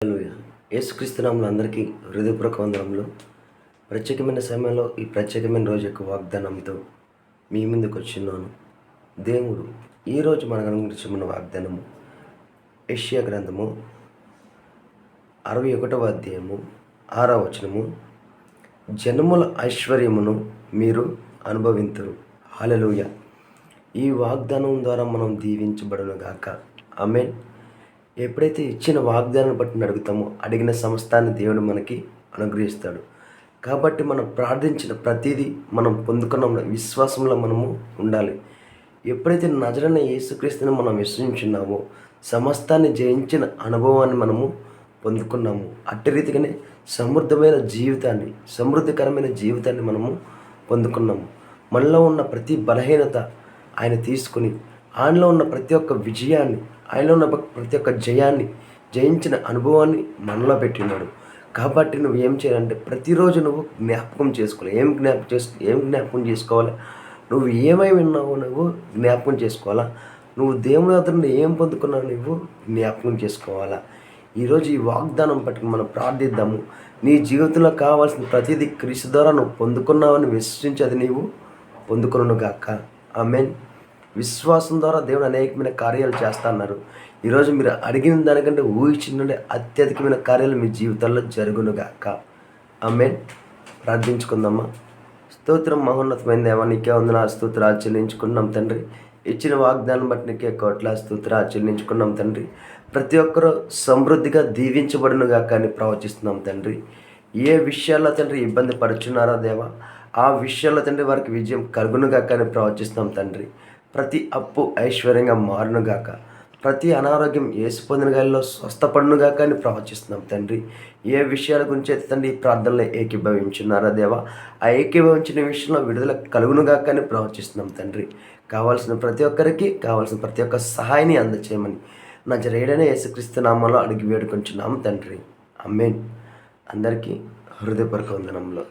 హల్లెలూయా. యేసుక్రీస్తు నామములో అందరికీ హృదయపూర్వక వందనములు. ప్రత్యేకమైన సమయంలో ఈ ప్రత్యేకమైన రోజు యొక్క వాగ్దానంతో మీ ముందుకు వచ్చిన్నాను. దేవుడు ఈరోజు మనకు అనుగ్రహించిన వాగ్దానము యెషయా గ్రంథము 61వ అధ్యాయము 6వ వచనము. జనముల ఐశ్వర్యమును మీరు అనుభవింతురు. హల్లెలూయా. ఈ వాగ్దానం ద్వారా మనం దీవించబడును గాక. ఆమేన్. ఎప్పుడైతే ఇచ్చిన వాగ్దానాన్ని బట్టి అడుగుతామో అడిగిన సమస్తాన్ని దేవుడు మనకి అనుగ్రహిస్తాడు. కాబట్టి మనం ప్రార్థించిన ప్రతిదీ మనం పొందుకున్న విశ్వాసంలో మనము ఉండాలి. ఎప్పుడైతే నజరైన యేసుక్రీస్తుని మనం విశ్వసించున్నామో సమస్తాన్ని జయించిన అనుభవాన్ని మనము పొందుకున్నాము. అట్టి రీతిగానే సమృద్ధికరమైన జీవితాన్ని మనము పొందుకున్నాము. మనలో ఉన్న ప్రతి బలహీనత ఆయన తీసుకుని ఆయనలో ఉన్న ప్రతి ఒక్క విజయాన్ని, ఆయనలో ఉన్న ప్రతి ఒక్క జయాన్ని జయించిన అనుభవాన్ని మనలో పెట్టినాడు. కాబట్టి నువ్వు ఏం చేయాలంటే ప్రతిరోజు నువ్వు జ్ఞాపకం చేసుకోవాలి. ఏం జ్ఞాపకం చేసుకోవాలా? నువ్వు ఏమై విన్నావో నువ్వు జ్ఞాపకం చేసుకోవాలా? నువ్వు దేవుని వద్ద నుండి ఏం పొందుకున్నావు నువ్వు జ్ఞాపకం చేసుకోవాలా? ఈరోజు ఈ వాగ్దానం పట్టుకుని మనం ప్రార్థిద్దాము. నీ జీవితంలో కావాల్సిన ప్రతిదీ క్రీస్తు ద్వారా నువ్వు పొందుకున్నావని విశ్వసించి అది నీవు పొందుకును గాక. ఆమేన్. విశ్వాసం ద్వారా దేవుడు అనేకమైన కార్యాలు చేస్తా అన్నారు. ఈరోజు మీరు అడిగిన దానికంటే ఊహించిన అత్యధికమైన కార్యాలు మీ జీవితాల్లో జరుగునుగాక. ఆమేన్. ప్రార్థించుకుందామా. స్తోత్రం మహోన్నతమైన దేవా, నీకే వందనాలు స్తోత్రాలు చెల్లించుకున్నాం తండ్రి. ఇచ్చిన వాగ్దానం బట్టి నీకే కోట్ల స్తోత్రాలు చెల్లించుకున్నాం తండ్రి. ప్రతి ఒక్కరూ సమృద్ధిగా దీవించబడునుగాక అని ప్రవచిస్తున్నాం తండ్రి. ఏ విషయాల్లో తండ్రి ఇబ్బంది పడుచున్నారా దేవా, ఆ విషయాల్లో తండ్రి వారికి విజయం కలుగునుగాక అని ప్రవచిస్తున్నాం తండ్రి. ప్రతి అప్పు ఐశ్వర్యంగా మారునుగాక, ప్రతి అనారోగ్యం యేసు పొందిన గాలిలో స్వస్థపడునుగాక అని ప్రవచిస్తున్నాం తండ్రి. ఏ విషయాల గురించి అయితే తండ్రి ఈ ప్రార్థనలో ఏకీభవించున్నారా దేవా, ఆ ఏకీభవించిన విషయంలో విడుదల కలుగునుగాక అని ప్రవచిస్తున్నాం తండ్రి. కావాల్సిన ప్రతి ఒక్కరికి కావాల్సిన ప్రతి ఒక్క సహాయాన్ని అందచేయమని నజరేయుడైన యేసుక్రీస్తు నామములో అడిగి వేడుకొంచున్నాం తండ్రి. ఆమేన్. అందరికీ హృదయపూర్వక వందనములు.